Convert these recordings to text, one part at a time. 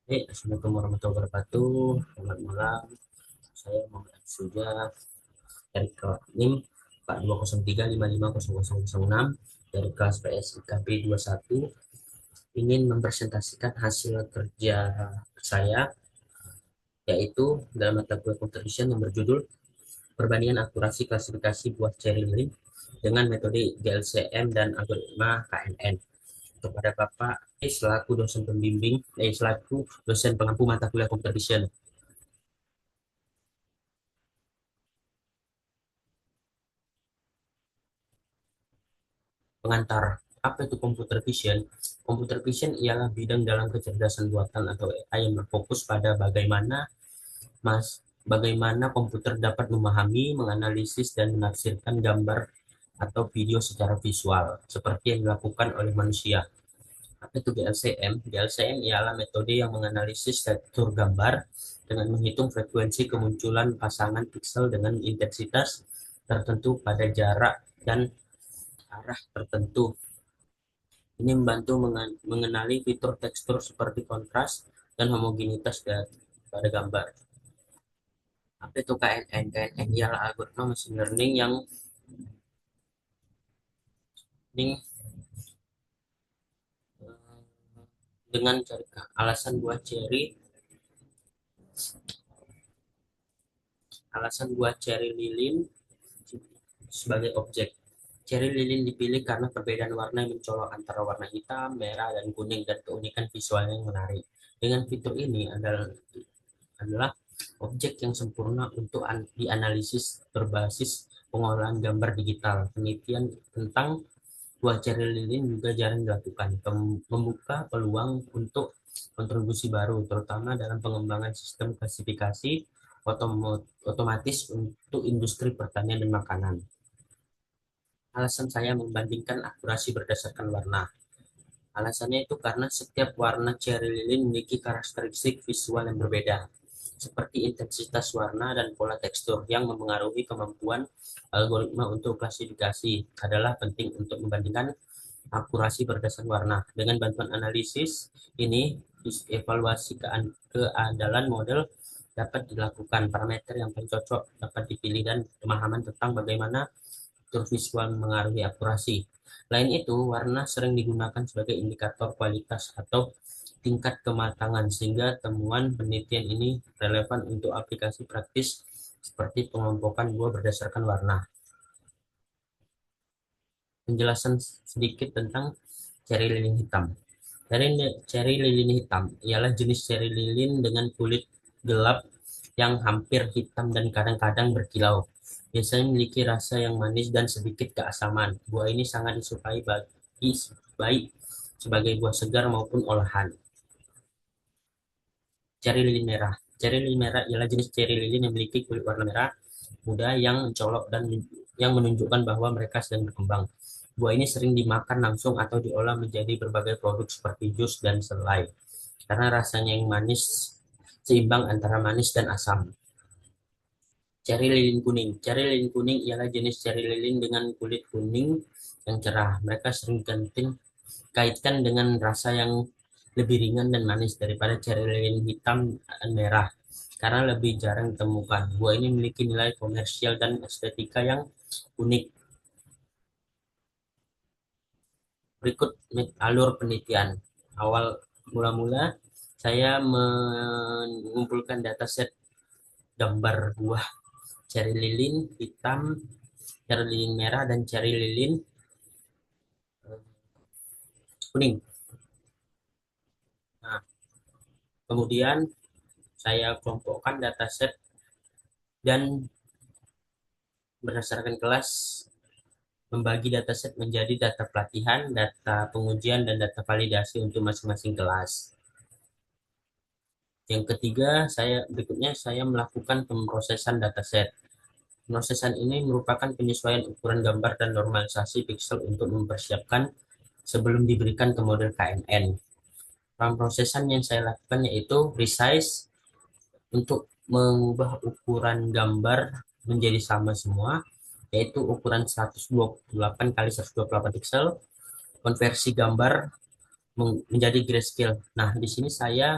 Assalamualaikum warahmatullahi wabarakatuh. Selamat malam. Saya Muhammad Suja dari NIM 4203550006 dari kelas PSIKB 21 ingin mempresentasikan hasil kerja saya, yaitu dalam mata kuliah Computer Vision yang berjudul Perbandingan Akurasi Klasifikasi Buah Cherry Lilin dengan metode GLCM dan algoritma KNN. Kepada Bapak selaku dosen pembimbing, selaku dosen pengampu mata kuliah Computer Vision. Pengantar, apa itu computer vision? Computer vision ialah bidang dalam kecerdasan buatan atau AI yang berfokus pada bagaimana komputer dapat memahami, menganalisis, dan menafsirkan gambar atau video secara visual, seperti yang dilakukan oleh manusia. Apa itu GLCM? GLCM ialah metode yang menganalisis struktur gambar dengan menghitung frekuensi kemunculan pasangan piksel dengan intensitas tertentu pada jarak dan arah tertentu. Ini membantu mengenali fitur tekstur seperti kontras dan homogenitas pada gambar. Apa itu KNN? KNN ialah algoritma machine learning yang ini, dengan cari alasan buah cherry lilin sebagai objek. Cherry lilin dipilih karena perbedaan warna yang mencolok antara warna hitam, merah, dan kuning, dan keunikan visualnya yang menarik. Dengan fitur ini adalah objek yang sempurna untuk dianalisis berbasis pengolahan gambar digital. Penelitian tentang buah cherry lilin juga jarang dilakukan, membuka peluang untuk kontribusi baru, terutama dalam pengembangan sistem klasifikasi otomatis untuk industri pertanian dan makanan. Alasan saya membandingkan akurasi berdasarkan warna. Alasannya itu karena setiap warna cherry lilin memiliki karakteristik visual yang berbeda, seperti intensitas warna dan pola tekstur yang memengaruhi kemampuan algoritma untuk klasifikasi. Adalah penting untuk membandingkan akurasi berdasarkan warna. Dengan bantuan analisis ini, evaluasi keandalan model dapat dilakukan, parameter yang paling cocok dapat dipilih, dan pemahaman tentang bagaimana fitur visual mengaruhi akurasi. Lain itu, warna sering digunakan sebagai indikator kualitas atau tingkat kematangan, sehingga temuan penelitian ini relevan untuk aplikasi praktis seperti pengelompokan buah berdasarkan warna. Penjelasan sedikit tentang cherry lilin hitam. Cherry lilin hitam ialah jenis cherry lilin dengan kulit gelap yang hampir hitam dan kadang-kadang berkilau. Biasanya memiliki rasa yang manis dan sedikit keasaman. Buah ini sangat disukai baik sebagai buah segar maupun olahan. Cherry lilin merah. Cherry lilin merah ialah jenis cherry lilin yang memiliki kulit warna merah muda yang mencolok dan yang menunjukkan bahwa mereka sedang berkembang. Buah ini sering dimakan langsung atau diolah menjadi berbagai produk seperti jus dan selai, karena rasanya yang manis seimbang antara manis dan asam. Cherry lilin kuning. Cherry lilin kuning ialah jenis cherry lilin dengan kulit kuning yang cerah. Mereka sering kaitkan dengan rasa yang lebih ringan dan manis daripada cherry lilin hitam dan merah, karena lebih jarang ditemukan. Buah ini memiliki nilai komersial dan estetika yang unik. Berikut alur penelitian. Awal mula-mula saya mengumpulkan dataset gambar buah cherry lilin hitam, cherry lilin merah, dan cherry lilin kuning. Nah, kemudian saya kelompokkan dataset dan berdasarkan kelas membagi dataset menjadi data pelatihan, data pengujian, dan data validasi untuk masing-masing kelas. Yang ketiga, berikutnya saya melakukan pemrosesan dataset. Pemrosesan ini merupakan penyesuaian ukuran gambar dan normalisasi piksel untuk mempersiapkan sebelum diberikan ke model KNN. Pemrosesan yang saya lakukan yaitu resize untuk mengubah ukuran gambar menjadi sama semua, yaitu ukuran 128 kali 128 pixel, konversi gambar menjadi grayscale. Nah, di sini saya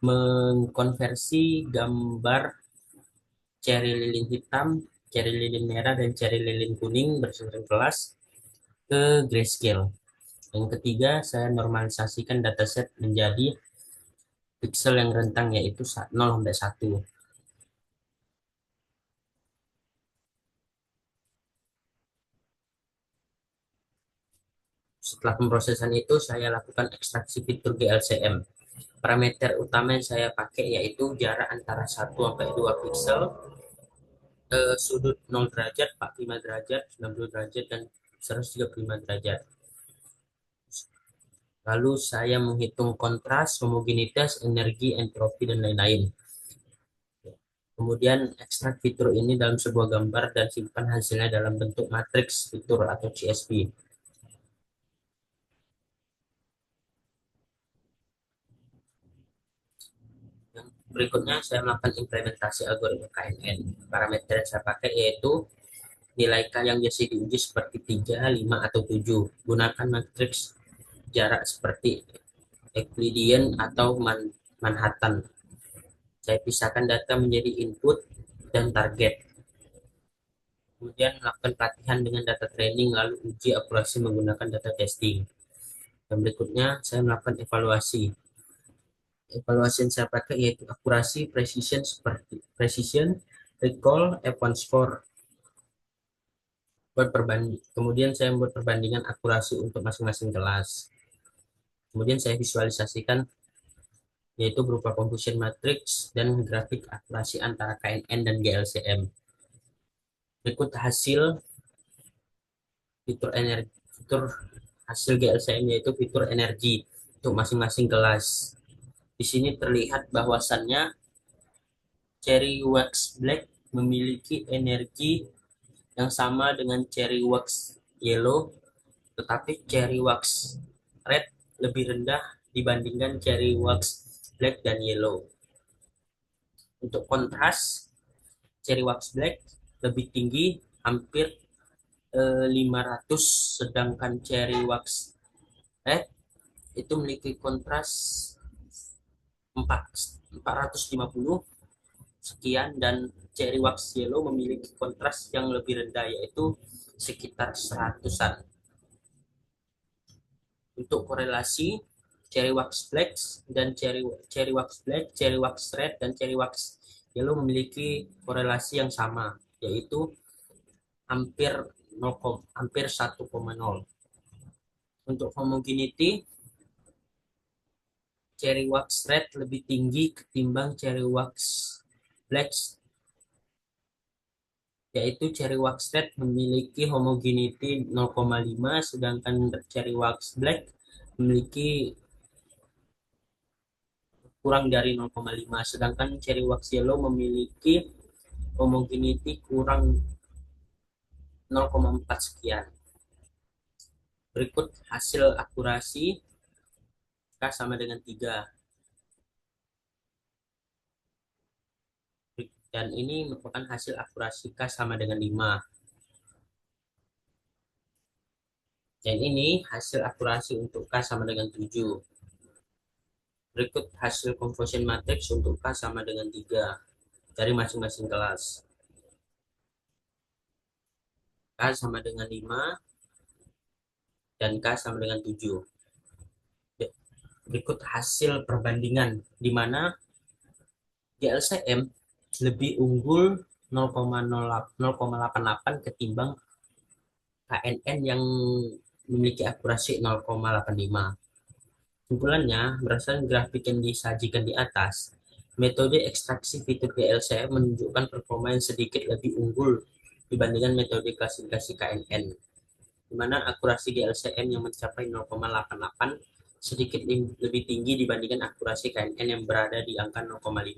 mengkonversi gambar ceri lilin hitam, ceri lilin merah, dan ceri lilin kuning berdasarkan kelas ke grayscale. Yang ketiga, saya normalisasikan dataset menjadi pixel yang rentang yaitu 0 sampai 1. Setelah pemrosesan itu, saya lakukan ekstraksi fitur GLCM. Parameter utama yang saya pakai yaitu jarak antara 1 sampai 2 piksel, sudut 0 derajat, 45 derajat, 90 derajat, dan 135 derajat. Lalu saya menghitung kontras, homogenitas, energi, entropi, dan lain-lain. Kemudian ekstrak fitur ini dalam sebuah gambar dan simpan hasilnya dalam bentuk matriks fitur atau CSV. Yang berikutnya saya melakukan implementasi algoritma KNN. Parameter yang saya pakai yaitu nilai K yang biasa diuji seperti 3, 5, atau 7. Gunakan matriks jarak seperti Euclidean atau Manhattan. Saya pisahkan data menjadi input dan target. Kemudian melakukan pelatihan dengan data training, lalu uji akurasi menggunakan data testing. Dan berikutnya saya melakukan evaluasi. Evaluasi yang saya pakai yaitu akurasi, precision, seperti precision, recall, F1 score. Kemudian saya membuat perbandingan akurasi untuk masing-masing kelas. Kemudian saya visualisasikan yaitu berupa confusion matrix dan grafik akurasi antara KNN dan GLCM. Berikut hasil fitur energi, fitur hasil GLCM yaitu fitur energi untuk masing-masing kelas. Di sini terlihat bahwasannya Cherry Wax Black memiliki energi yang sama dengan Cherry Wax Yellow, tetapi Cherry Wax Red lebih rendah dibandingkan Cherry Wax Black dan Yellow. Untuk kontras, Cherry Wax Black lebih tinggi, hampir 500, sedangkan Cherry Wax Red itu memiliki kontras 450 sekian, dan Cherry Wax Yellow memiliki kontras yang lebih rendah yaitu sekitar 100-an. Untuk korelasi, Cherry Wax Black dan Cherry Wax Black, Cherry Wax Red, dan Cherry Wax Yellow memiliki korelasi yang sama yaitu hampir 0, hampir 1,0. Untuk homogeneity, Cherry Wax Red lebih tinggi ketimbang Cherry Wax Black, yaitu Cherry Wax Red memiliki homogeneity 0,5, sedangkan Cherry Wax Black memiliki kurang dari 0,5, sedangkan Cherry Wax Yellow memiliki homogeneity kurang 0,4 sekian. Berikut hasil akurasi K sama dengan 3. Dan ini merupakan hasil akurasi K sama dengan 5. Dan ini hasil akurasi untuk K sama dengan 7. Berikut hasil conversion matrix untuk K sama dengan 3 dari masing-masing kelas. K sama dengan 5 dan K sama dengan 7. Berikut hasil perbandingan di mana GLCM lebih unggul 0,88 ketimbang KNN yang memiliki akurasi 0,85. Kesimpulannya, berdasarkan grafik yang disajikan di atas, metode ekstraksi fitur GLCM menunjukkan performa yang sedikit lebih unggul dibandingkan metode klasifikasi KNN, di mana akurasi GLCM yang mencapai 0,88 sedikit lebih tinggi dibandingkan akurasi KNN yang berada di angka 0,5.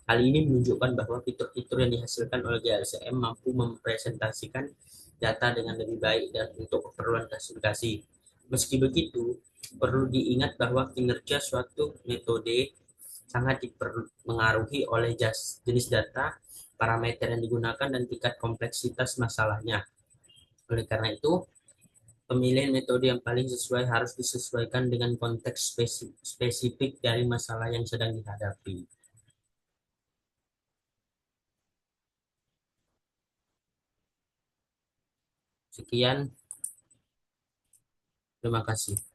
Hal ini menunjukkan bahwa fitur-fitur yang dihasilkan oleh GLCM mampu mempresentasikan data dengan lebih baik dan untuk keperluan klasifikasi. Meski begitu, perlu diingat bahwa kinerja suatu metode sangat dipengaruhi oleh jenis data, parameter yang digunakan, dan tingkat kompleksitas masalahnya. Oleh karena itu, Pemilihan metode yang paling sesuai harus disesuaikan dengan konteks spesifik dari masalah yang sedang dihadapi. Sekian, terima kasih.